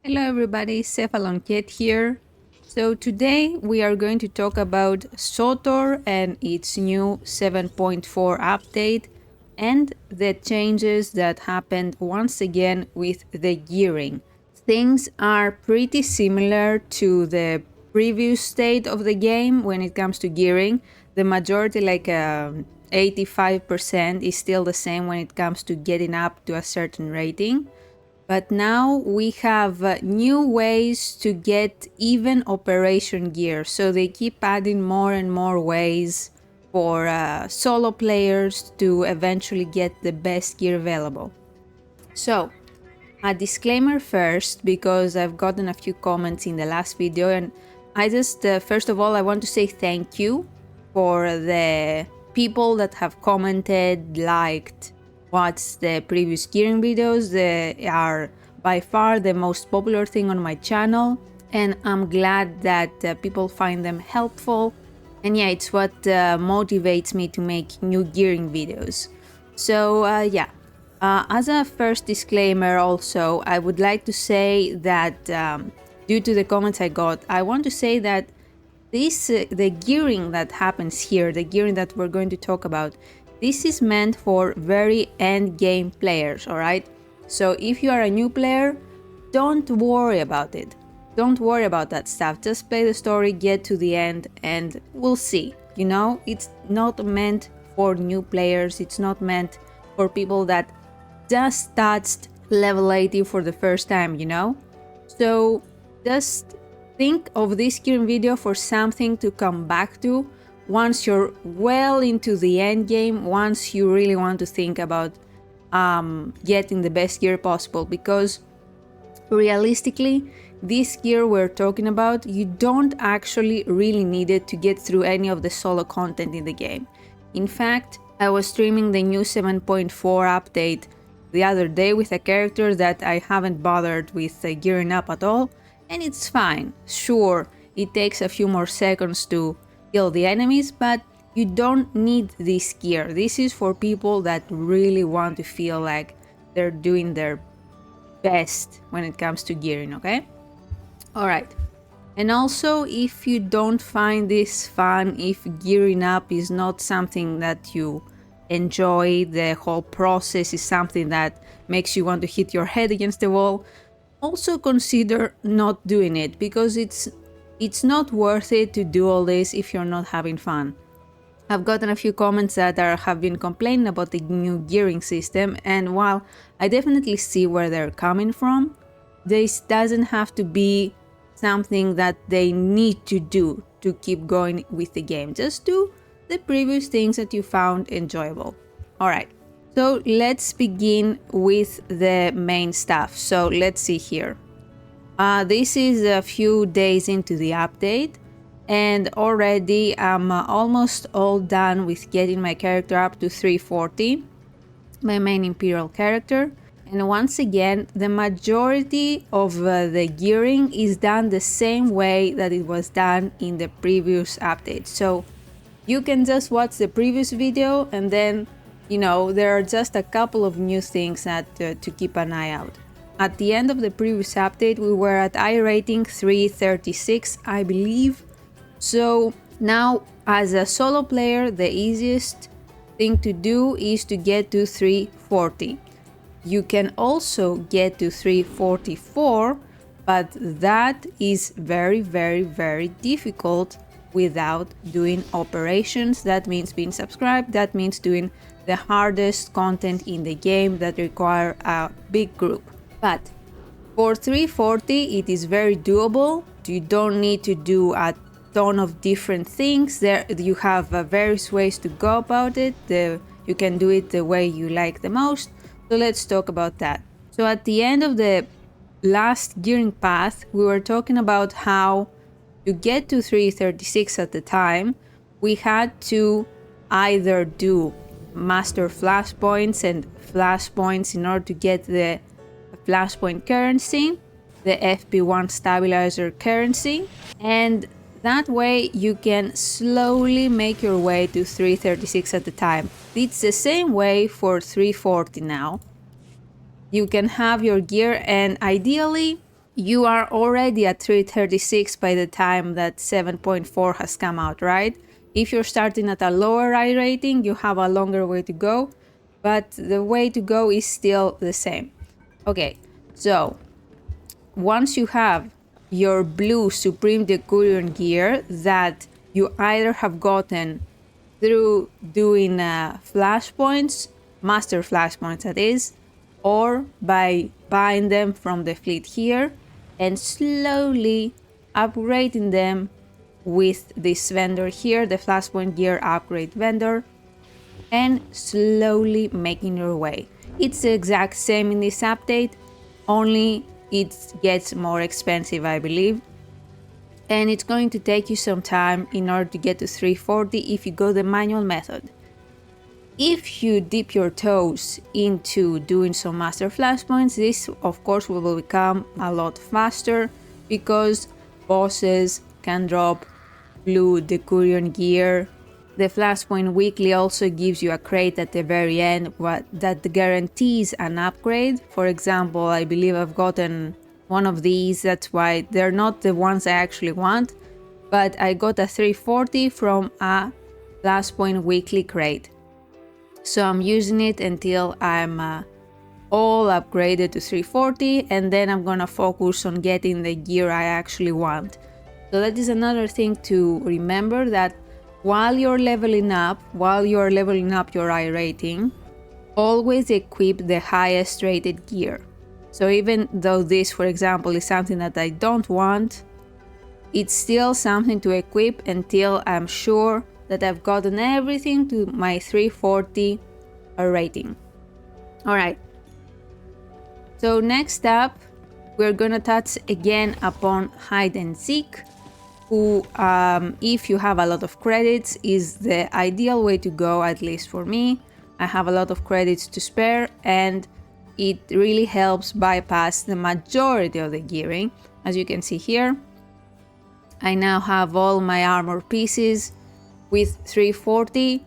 Hello everybody, CephalonKet here. So today we are going to talk about Swtor and its new 7.4 update and the changes that happened once again with the gearing. Things are pretty similar to the previous state of the game when it comes to gearing. The majority, like 85%, is still the same when it comes to getting up to a certain rating. But now we have new ways to get even operation gear. So they keep adding more and more ways for solo players to eventually get the best gear available. So a disclaimer first, because I've gotten a few comments in the last video, and I just, first of all, I want to say thank you for the people that have commented, liked, watched the previous gearing videos. They are by far the most popular thing on my channel, and I'm glad that people find them helpful. And yeah, it's what motivates me to make new gearing videos. So yeah. As a first disclaimer also, I would like to say that due to the comments I got, I want to say that the gearing that happens here, the gearing that we're going to talk about, this is meant for very end game players, alright? So if you are a new player, don't worry about it. Don't worry about that stuff. Just play the story, get to the end, and we'll see. You know, it's not meant for new players. It's not meant for people that just touched level 80 for the first time, you know? So just think of this gearing video for something to come back to once you're well into the end game, once you really want to think about getting the best gear possible, because realistically, this gear we're talking about, you don't actually really need it to get through any of the solo content in the game. In fact, I was streaming the new 7.4 update the other day with a character that I haven't bothered with gearing up at all, and it's fine. Sure, it takes a few more seconds to kill the enemies, but you don't need this gear. This is for people that really want to feel like they're doing their best when it comes to gearing, okay? Alright. And also, if you don't find this fun, if gearing up is not something that you enjoy, the whole process is something that makes you want to hit your head against the wall, also consider not doing it, because it's not worth it to do all this if you're not having fun. I've gotten a few comments that have been complaining about the new gearing system, and while I definitely see where they're coming from, this doesn't have to be something that they need to do to keep going with the game. Just do the previous things that you found enjoyable. Alright, so let's begin with the main stuff. So let's see here. This is a few days into the update, and already I'm almost all done with getting my character up to 340, my main Imperial character. And once again, the majority of the gearing is done the same way that it was done in the previous update. So you can just watch the previous video, and then, you know, there are just a couple of new things that to keep an eye out. At the end of the previous update, we were at I rating 336, I believe. So now, as a solo player, the easiest thing to do is to get to 340. You can also get to 344, but that is very, very, very difficult without doing operations. That means being subscribed. That means doing the hardest content in the game that require a big group. But for 340, it is very doable. You don't need to do a ton of different things. There you have various ways to go about it. You can do it the way you like the most. So let's talk about that. So at the end of the last gearing path, we were talking about how to get to 336 at the time, we had to either do master flashpoints and flashpoints in order to get the flashpoint currency, the FP1 stabilizer currency, and that way you can slowly make your way to 336 at a time. It's the same way for 340 now. You can have your gear, and ideally you are already at 336 by the time that 7.4 has come out, right? If you're starting at a lower I rating, you have a longer way to go, but the way to go is still the same. Okay, so once you have your blue Supreme Decurion gear that you either have gotten through doing flashpoints, master flashpoints that is, or by buying them from the fleet here and slowly upgrading them with this vendor here, the flashpoint gear upgrade vendor, and slowly making your way. It's the exact same in this update, only it gets more expensive, I believe. And it's going to take you some time in order to get to 340 if you go the manual method. If you dip your toes into doing some master flashpoints, this of course will become a lot faster because bosses can drop blue Decurion gear. The flashpoint weekly also gives you a crate at the very end that guarantees an upgrade. For example, I believe I've gotten one of these, that's why they're not the ones I actually want, but I got a 340 from a flashpoint weekly crate. So I'm using it until I'm all upgraded to 340, and then I'm gonna focus on getting the gear I actually want. So that is another thing to remember, that while you're leveling up your I rating, always equip the highest rated gear. So even though this, for example, is something that I don't want, it's still something to equip until I'm sure that I've gotten everything to my 340 rating. Alright, so next up, we're gonna touch again upon hide and seek, who, if you have a lot of credits, is the ideal way to go, at least for me. I have a lot of credits to spare, and it really helps bypass the majority of the gearing. As you can see here, I now have all my armor pieces with 340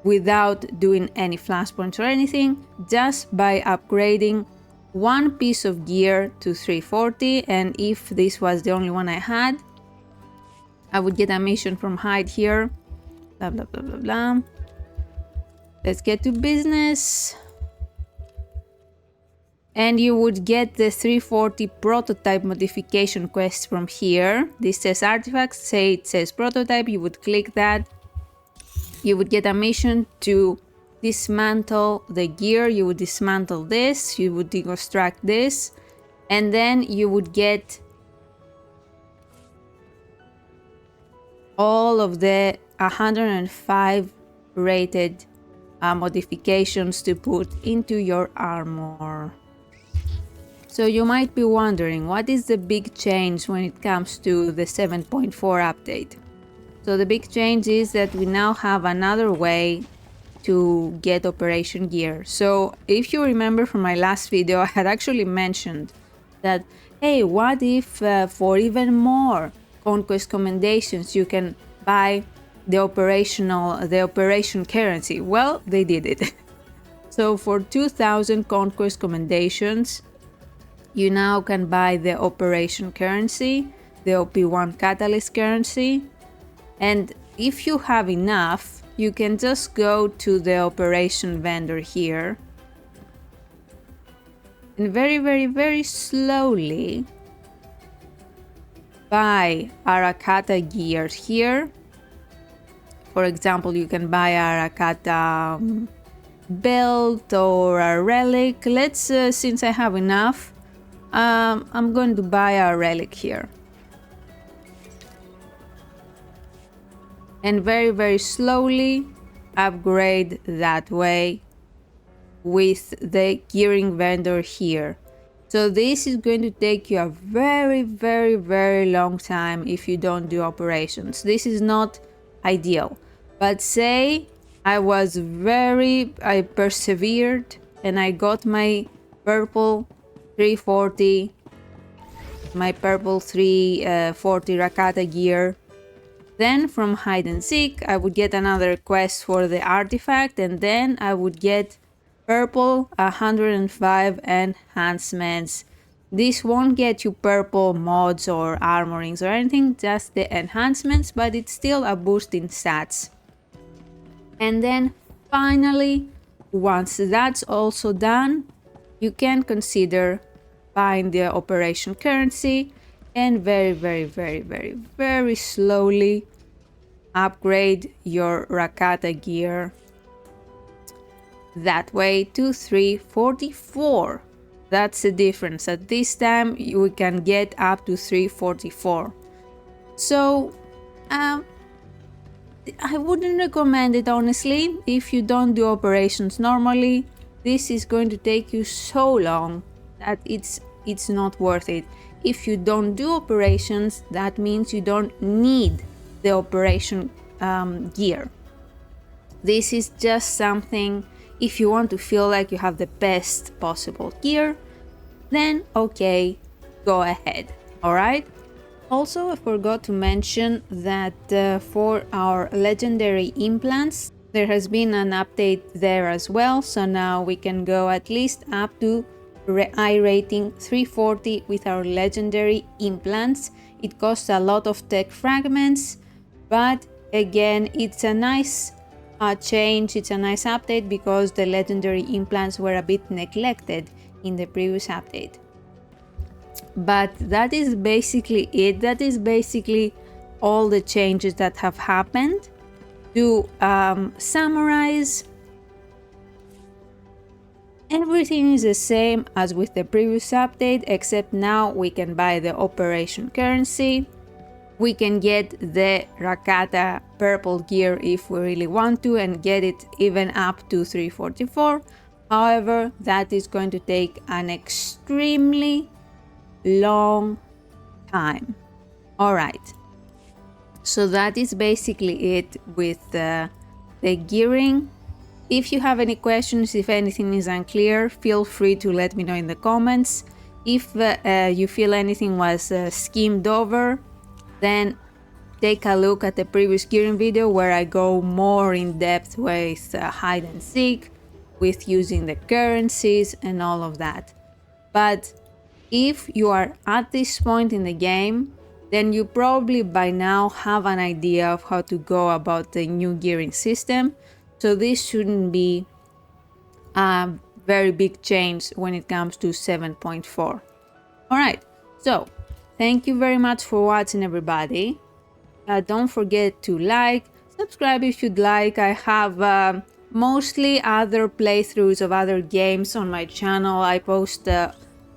without doing any flashpoints or anything, just by upgrading one piece of gear to 340. And if this was the only one I had, I would get a mission from Hyde here. Blah, blah, blah, blah, blah. Let's get to business. And you would get the 340 prototype modification quest from here. This says artifacts, say it says prototype, you would click that. You would get a mission to dismantle the gear, you would dismantle this, you would deconstruct this, and then you would get all of the 105 rated modifications to put into your armor. So you might be wondering, what is the big change when it comes to the 7.4 update? So the big change is that we now have another way to get operation gear. So if you remember from my last video, I had actually mentioned that, hey, what if for even more conquest commendations you can buy the operation currency? Well, they did it. So for 2,000 conquest commendations, you now can buy the operation currency, the OP1 catalyst currency, and if you have enough, you can just go to the operation vendor here and very slowly buy Arakata gear here. For example, you can buy Arakata belt or a relic. Let's since I have enough, I'm going to buy a relic here. And very slowly upgrade that way with the gearing vendor here. So this is going to take you a very long time if you don't do operations. This is not ideal. But say I persevered and I got my purple 340, my purple 340 Rakata gear. Then from hide and seek, I would get another quest for the artifact, and then I would get purple 105 enhancements This won't get you purple mods or armorings or anything, just the enhancements, but it's still a boost in stats. And then finally, once that's also done, you can consider buying the operation currency and very slowly upgrade your Rakata gear that way to 344. That's the difference. At this time we can get up to 344. So I wouldn't recommend it, honestly. If you don't do operations normally, this is going to take you so long that it's not worth it. If you don't do operations, that means you don't need the operation gear. This is just something, if you want to feel like you have the best possible gear, then okay, go ahead. All right. Also, I forgot to mention that for our legendary implants, there has been an update there as well. So now we can go at least up to I rating 340 with our legendary implants. It costs a lot of tech fragments, but again, it's a nice change. It's a nice update because the legendary implants were a bit neglected in the previous update. But that is basically it. That is basically all the changes that have happened. To summarize, everything is the same as with the previous update, except now we can buy the operation currency. We can get the Rakata purple gear if we really want to and get it even up to 344. However, that is going to take an extremely long time. All right. So that is basically it with the gearing. If you have any questions, if anything is unclear, feel free to let me know in the comments. If you feel anything was skimmed over, then take a look at the previous gearing video where I go more in depth with hide and seek, with using the currencies and all of that. But if you are at this point in the game, then you probably by now have an idea of how to go about the new gearing system. So this shouldn't be a very big change when it comes to 7.4. Alright, so thank you very much for watching, everybody. Don't forget to like, subscribe if you'd like. I have mostly other playthroughs of other games on my channel. I post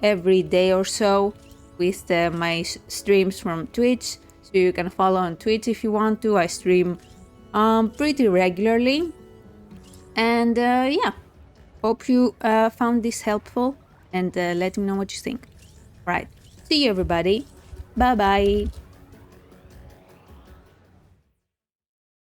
every day or so with my streams from Twitch, so you can follow on Twitch if you want to. I stream pretty regularly, and yeah, hope you found this helpful, and let me know what you think. Right, see you, everybody. Bye bye.